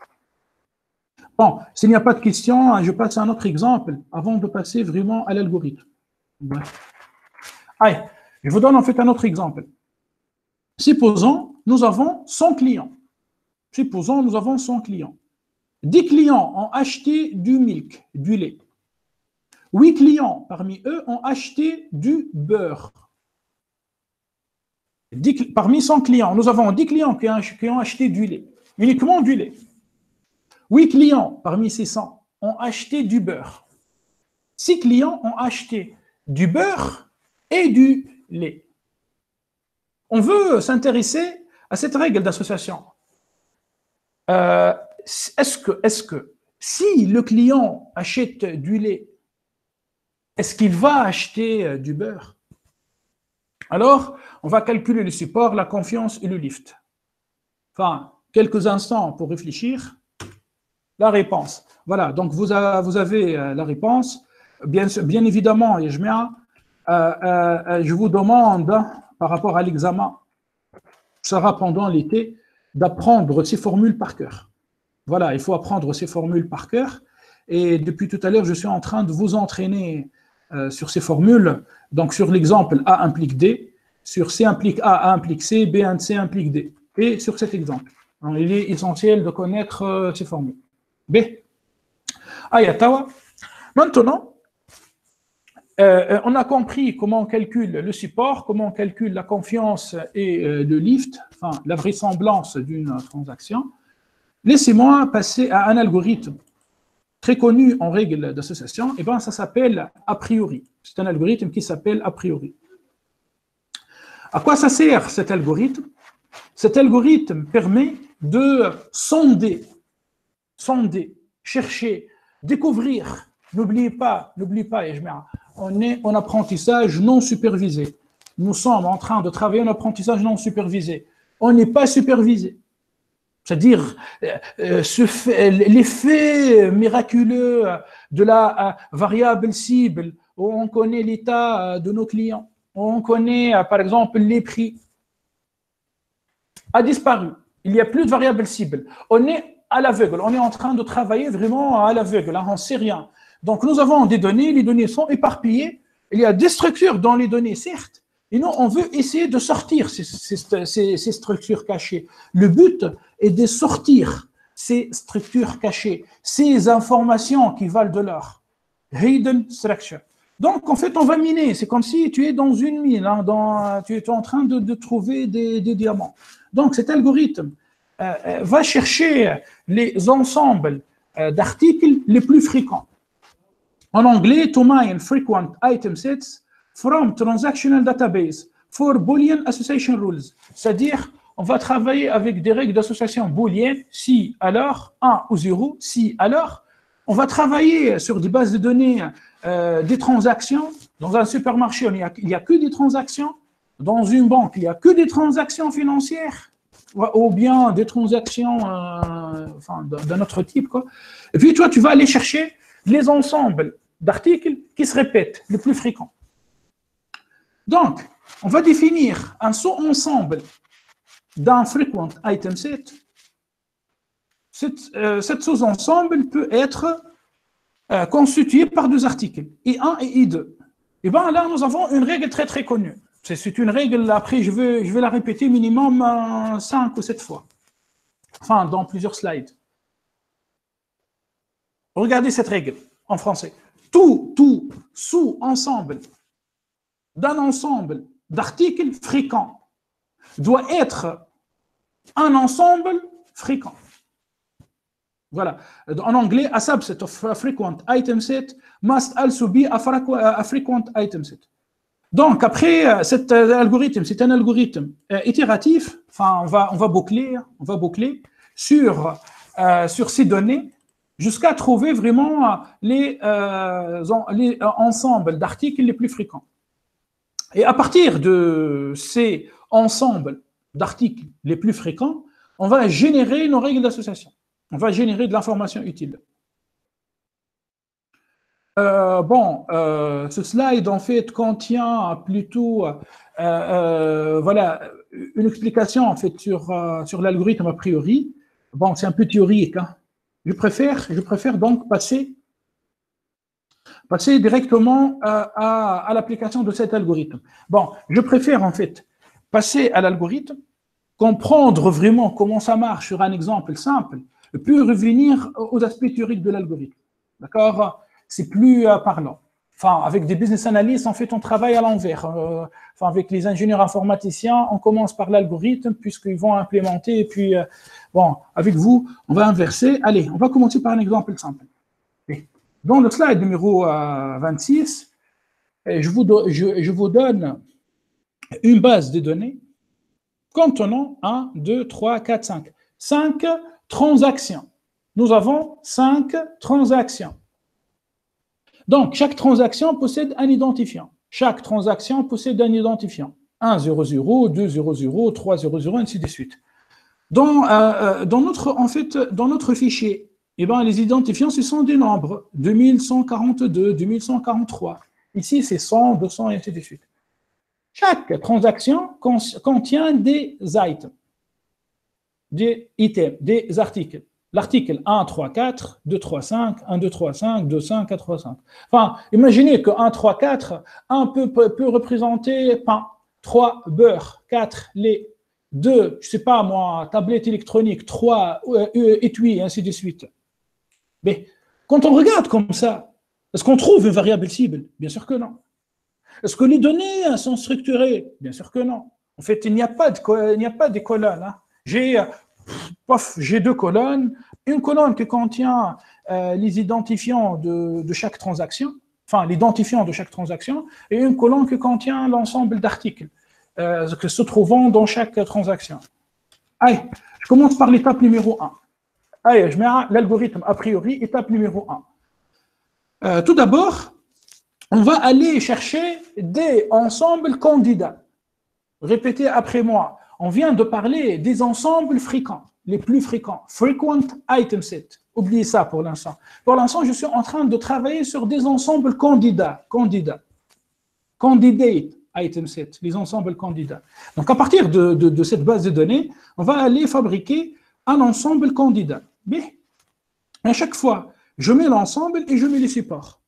Bon, s'il n'y a pas de questions, je passe à un autre exemple avant de passer vraiment à l'algorithme. Ouais. Allez, je vous donne en fait un autre exemple. Supposons, nous avons 100 clients. 10 clients ont acheté du milk, du lait. 8 clients parmi eux ont acheté du beurre. Parmi 100 clients, nous avons 10 clients qui ont acheté du lait, uniquement du lait. 8 clients parmi ces 100 ont acheté du beurre. 6 clients ont acheté du beurre et du lait. On veut s'intéresser à cette règle d'association. Est-ce que si le client achète du lait, est-ce qu'il va acheter du beurre? Alors, on va calculer le support, la confiance et le lift. Enfin, quelques instants pour réfléchir. La réponse. Voilà, donc vous avez la réponse. Bien évidemment, je vous demande, par rapport à l'examen, ça sera pendant l'été, d'apprendre ces formules par cœur. Voilà, il faut apprendre ces formules par cœur. Et depuis tout à l'heure, je suis en train de vous entraîner sur ces formules. Donc, sur l'exemple A implique D, sur C implique A implique C, B C implique D. Et sur cet exemple. Donc, il est essentiel de connaître ces formules. B. Ayatawa. Maintenant, on a compris comment on calcule le support, comment on calcule la confiance et le lift, enfin la vraisemblance d'une transaction. Laissez-moi passer à un algorithme très connu en règle d'association. Et bien, ça s'appelle a priori. C'est un algorithme qui s'appelle a priori. À quoi ça sert cet algorithme? Cet algorithme permet de sonder, chercher, découvrir. N'oubliez pas, on est en apprentissage non supervisé. Nous sommes en train de travailler en apprentissage non supervisé. On n'est pas supervisé. C'est-à-dire, l'effet miraculeux de la variable cible, où on connaît l'état de nos clients, où on connaît, par exemple, les prix, a disparu. Il n'y a plus de variable cible. On est à l'aveugle. On est en train de travailler vraiment à l'aveugle. On ne sait rien. Donc, nous avons des données. Les données sont éparpillées. Il y a des structures dans les données, certes. Et nous, on veut essayer de sortir ces structures cachées. Le but est de sortir ces structures cachées, ces informations qui valent de l'or. Hidden structure. Donc, en fait, on va miner. C'est comme si tu es dans une mine, hein, tu es en train de trouver des diamants. Donc, cet algorithme va chercher les ensembles d'articles les plus fréquents. En anglais, to mine frequent item sets from transactional database for Boolean association rules. C'est-à-dire, on va travailler avec des règles d'association booléennes, si, alors, 1 ou 0, si, alors. On va travailler sur des bases de données des transactions. Dans un supermarché, il n'y a que des transactions. Dans une banque, il n'y a que des transactions financières ou bien des transactions d'un autre type, quoi. Et puis, toi, tu vas aller chercher les ensembles d'articles qui se répètent, les plus fréquents. Donc, on va définir un sous-ensemble d'un frequent item set. Cet sous-ensemble peut être constitué par deux articles, I1 et I2. Et bien là, nous avons une règle très très connue. C'est une règle, après je vais la répéter minimum 5 ou 7 fois. Enfin, dans plusieurs slides. Regardez cette règle en français. Tout sous-ensemble d'un ensemble d'articles fréquents doit être un ensemble fréquent. Voilà. En anglais, a subset of a frequent item set must also be a frequent item set. Donc, après, cet algorithme, c'est un algorithme itératif. Enfin, on va boucler sur ces données jusqu'à trouver vraiment les ensembles d'articles les plus fréquents. Et à partir de ces ensembles d'articles les plus fréquents, on va générer nos règles d'association. On va générer de l'information utile. Ce slide, en fait, contient plutôt voilà, une explication, en fait, sur l'algorithme a priori. Bon, c'est un peu théorique, hein. Je préfère donc passer directement à l'application de cet algorithme. Bon, je préfère, en fait, passer à l'algorithme, comprendre vraiment comment ça marche sur un exemple simple, puis revenir aux aspects théoriques de l'algorithme. D'accord? C'est plus parlant. Enfin, avec des business analysts, en fait, on travaille à l'envers. Enfin, avec les ingénieurs informaticiens, on commence par l'algorithme, puisqu'ils vont implémenter, et puis, bon, avec vous, on va inverser. Allez, on va commencer par un exemple simple. Dans le slide numéro 26, je vous donne une base de données contenant 1, 2, 3, 4, 5. 5 transactions. Nous avons 5 transactions. Donc, chaque transaction possède un identifiant. Chaque transaction possède un identifiant. 1, 0, 0, 2, 0, 0, 3, 0, 0, ainsi de suite. Dans notre fichier, eh ben, les identifiants, ce sont des nombres. 2142, 2143. Ici, c'est 100, 200, et ainsi de suite. Chaque transaction contient des items, des articles. L'article 1, 3, 4, 2, 3, 5, 1, 2, 3, 5, 2, 5, 4, 3, 5. Enfin, imaginez que 1, 3, 4, 1 peut représenter pain, 3, beurre, 4, lait, 2, je ne sais pas moi, tablette électronique, 3, étui, et ainsi de suite. Mais quand on regarde comme ça, est-ce qu'on trouve une variable cible? Bien sûr que non. Est-ce que les données sont structurées? Bien sûr que non. En fait, il n'y a pas de colonnes. Hein. J'ai deux colonnes. Une colonne qui contient les identifiants de chaque transaction, enfin l'identifiant de chaque transaction, et une colonne qui contient l'ensemble d'articles qui se trouvant dans chaque transaction. Allez, je commence par l'étape numéro 1. Allez, je mets l'algorithme a priori, étape numéro 1. Tout d'abord, on va aller chercher des ensembles candidats. Répétez après moi. On vient de parler des ensembles fréquents, les plus fréquents. Frequent item set. Oubliez ça pour l'instant. Pour l'instant, je suis en train de travailler sur des ensembles candidats. Candidate item set, les ensembles candidats. Donc, à partir de cette base de données, on va aller fabriquer un ensemble candidat. Mais, à chaque fois, je mets l'ensemble et je mets les supports.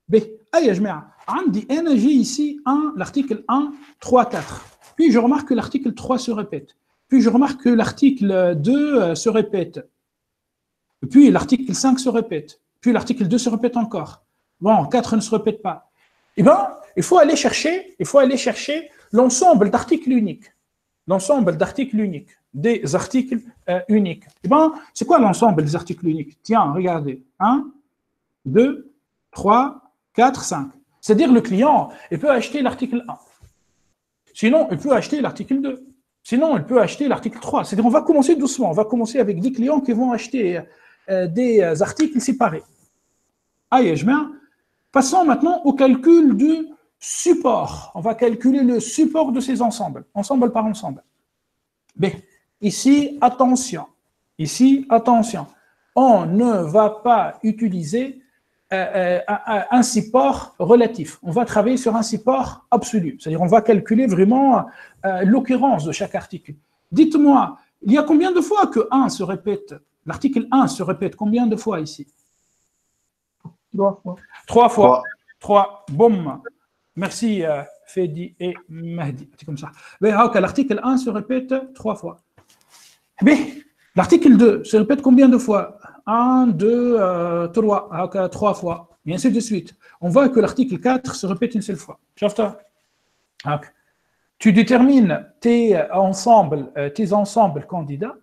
B. J'ai ici l'article 1, 3, 4. Puis je remarque que l'article 3 se répète. Puis je remarque que l'article 2 se répète. Puis l'article 5 se répète. Puis l'article 2 se répète encore. Bon, 4 ne se répète pas. Eh bien, il faut aller chercher l'ensemble d'articles uniques. L'ensemble d'articles uniques. Des articles uniques. Eh bien, c'est quoi l'ensemble des articles uniques? Tiens, regardez. 1, 2, 3, 4, 5. C'est-à-dire le client, il peut acheter l'article 1. Sinon, il peut acheter l'article 2. Sinon, il peut acheter l'article 3. C'est-à-dire, on va commencer doucement. On va commencer avec 10 clients qui vont acheter des articles séparés. Allez, passons maintenant au calcul du support. On va calculer le support de ces ensembles, ensemble par ensemble. Mais ici, attention. On ne va pas utiliser un support relatif. On va travailler sur un support absolu. C'est-à-dire, on va calculer vraiment l'occurrence de chaque article. Dites-moi, il y a combien de fois que 1 se répète? L'article 1 se répète combien de fois ici? 3 fois. 3 fois. 3. Boum. Merci, Fedi et Mahdi. C'est comme ça. L'article 1 se répète 3 fois. Mais l'article 2 se répète combien de fois? 1, 2, 3. 3 fois. Et ainsi de suite. On voit que l'article 4 se répète une seule fois. Tu détermines tes ensembles candidats.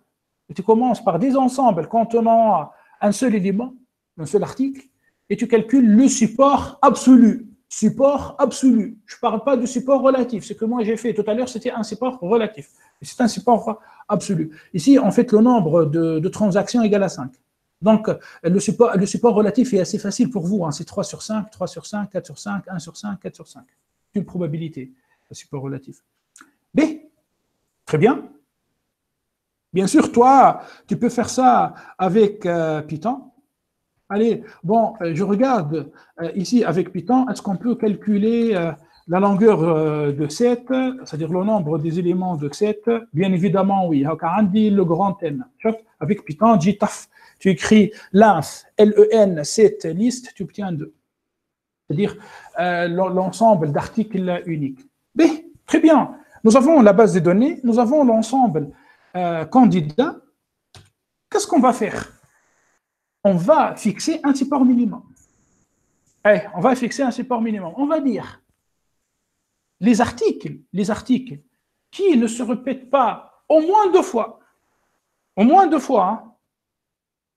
Et tu commences par des ensembles contenant un seul élément, un seul article, et tu calcules le support absolu. Support absolu. Je ne parle pas de support relatif. Ce que moi j'ai fait tout à l'heure, c'était un support relatif. C'est un support absolu. Ici, en fait, le nombre de transactions égale à 5. Donc, le support relatif est assez facile pour vous. C'est 3 sur 5, 3 sur 5, 4 sur 5, 1 sur 5, 4 sur 5. C'est une probabilité, le support relatif. B. Très bien. Bien sûr, toi, tu peux faire ça avec Python. Allez, bon, je regarde ici avec Python, est-ce qu'on peut calculer la longueur de 7, c'est-à-dire le nombre des éléments de 7? Bien évidemment, oui. Le grand N. Avec Python, tu écris length, L-E-N, 7 liste, tu obtiens 2. C'est-à-dire l'ensemble d'articles uniques. Mais, très bien. Nous avons la base de données, nous avons l'ensemble candidat. Qu'est-ce qu'on va faire? On va fixer un support minimum. On va fixer un support minimum. On va dire les articles qui ne se répètent pas au moins 2 fois, hein,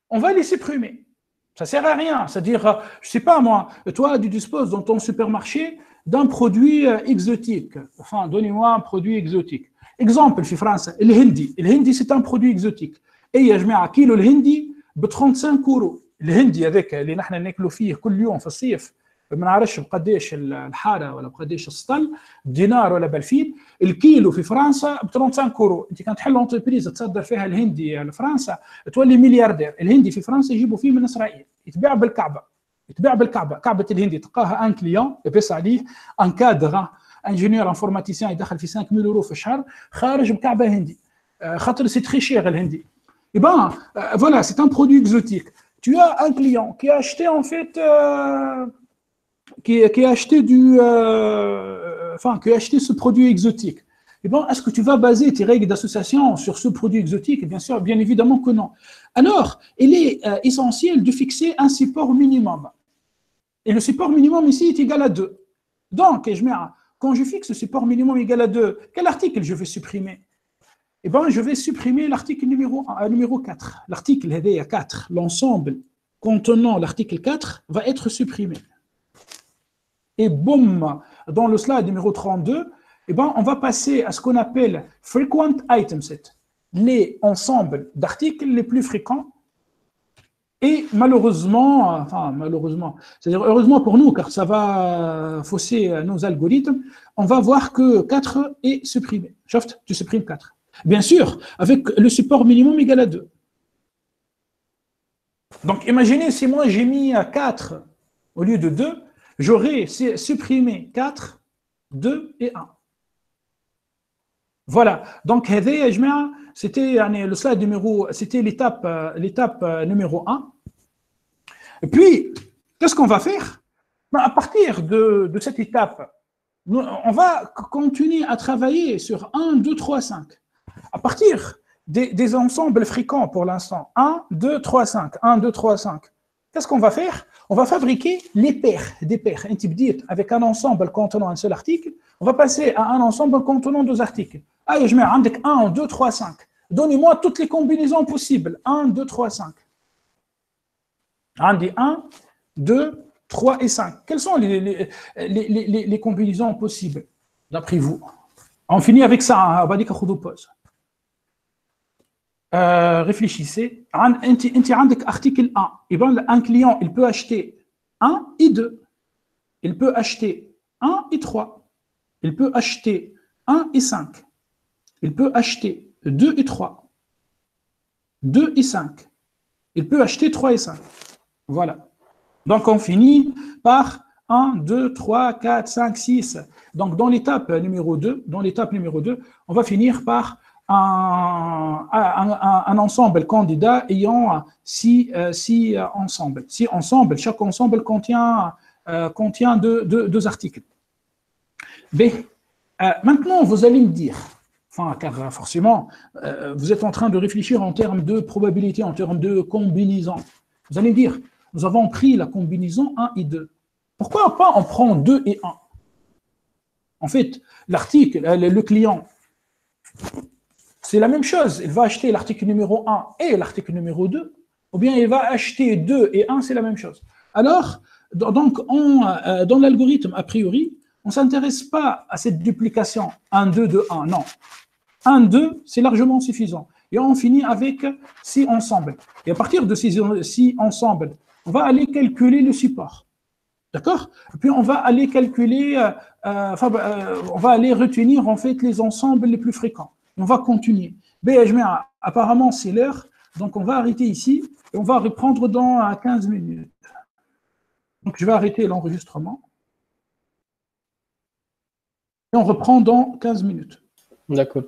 on va les supprimer. Ça ne sert à rien. C'est-à-dire, je ne sais pas moi, toi, tu disposes dans ton supermarché d'un produit exotique. Enfin, donnez-moi un produit exotique. Exemple, en France, le hindi. Le hindi, c'est un produit exotique. Et je mets un kilo de hindi ب 35 €. الهندي هذاك اللي نحن ناكلوا فيه كل يوم في الصيف ما نعرفش بقداش الحاره ولا بقداش السطل بدينار ولا بالفيل. الكيلو في فرنسا ب 35 €. انت كان تحل انتربريز تصدر فيها الهندي لفرنسا تولي ملياردير. الهندي في فرنسا يجيبوا فيه من اسرائيل، يتباع بالكعبه، كعبه الهندي تلقاها ان كليون يبس عليه ان كادر انجينيور انفورماتيسيان يدخل في 5000 € في الشهر خارج بكعبه هندي خاطر سي تري شير الهندي. Eh bien, voilà, c'est un produit exotique. Tu as un client qui a acheté en fait, qui a acheté qui a acheté ce produit exotique. Eh bien, est-ce que tu vas baser tes règles d'association sur ce produit exotique? Bien sûr, bien évidemment que non. Alors, il est essentiel de fixer un support minimum. Et le support minimum ici est égal à 2. Donc, quand je fixe ce support minimum égal à 2, quel article je vais supprimer? Eh bien, je vais supprimer l'article numéro 4. L'article 4, l'ensemble contenant l'article 4 va être supprimé. Et boum, dans le slide numéro 32, eh bien, on va passer à ce qu'on appelle frequent item set, les ensembles d'articles les plus fréquents. Et malheureusement, c'est-à-dire heureusement pour nous, car ça va fausser nos algorithmes, on va voir que 4 est supprimé. Shaft, tu supprimes 4. Bien sûr, avec le support minimum égal à 2. Donc, imaginez si moi j'ai mis 4 au lieu de 2, j'aurais supprimé 4, 2 et 1. Voilà. Donc, c'était le slide numéro, c'était l'étape numéro 1. Et puis, qu'est-ce qu'on va faire? À partir de cette étape, on va continuer à travailler sur 1, 2, 3, 5. À partir des ensembles fréquents pour l'instant, 1, 2, 3, 5, 1, 2, 3, 5, qu'est-ce qu'on va faire? On va fabriquer des paires, un type dit avec un ensemble contenant un seul article, on va passer à un ensemble contenant 2 articles. Allez, je mets 1, 2, 3, 5. Donnez-moi toutes les combinaisons possibles. 1, 2, 3, 5. 1, 2, 3 et 5. Quelles sont les combinaisons possibles, d'après vous? On finit avec ça, on va dire qu'on pause. Réfléchissez. Article 1. Et bien, un client, il peut acheter 1 et 2. Il peut acheter 1 et 3. Il peut acheter 1 et 5. Il peut acheter 2 et 3. 2 et 5. Il peut acheter 3 et 5. Voilà. Donc, on finit par 1, 2, 3, 4, 5, 6. Donc, dans l'étape numéro 2, on va finir par un ensemble candidat ayant 6 ensembles. 6 ensembles, chaque ensemble contient 2 articles. Mais maintenant, vous allez me dire, car forcément, vous êtes en train de réfléchir en termes de probabilité, en termes de combinaison. Vous allez me dire, nous avons pris la combinaison 1 et 2. Pourquoi pas on prend 2 et 1? En fait, l'article, le client, c'est la même chose. Il va acheter l'article numéro 1 et l'article numéro 2, ou bien il va acheter 2 et 1, c'est la même chose. Alors, donc, dans l'algorithme, a priori, on ne s'intéresse pas à cette duplication 1, 2, 2, 1, non. 1, 2, c'est largement suffisant. Et on finit avec 6 ensembles. Et à partir de ces 6 ensembles, on va aller calculer le support. D'accord? Puis on va aller calculer, on va aller retenir en fait les ensembles les plus fréquents. On va continuer. Apparemment, c'est l'heure. Donc, on va arrêter ici et on va reprendre dans 15 minutes. Donc, je vais arrêter l'enregistrement. Et on reprend dans 15 minutes. D'accord.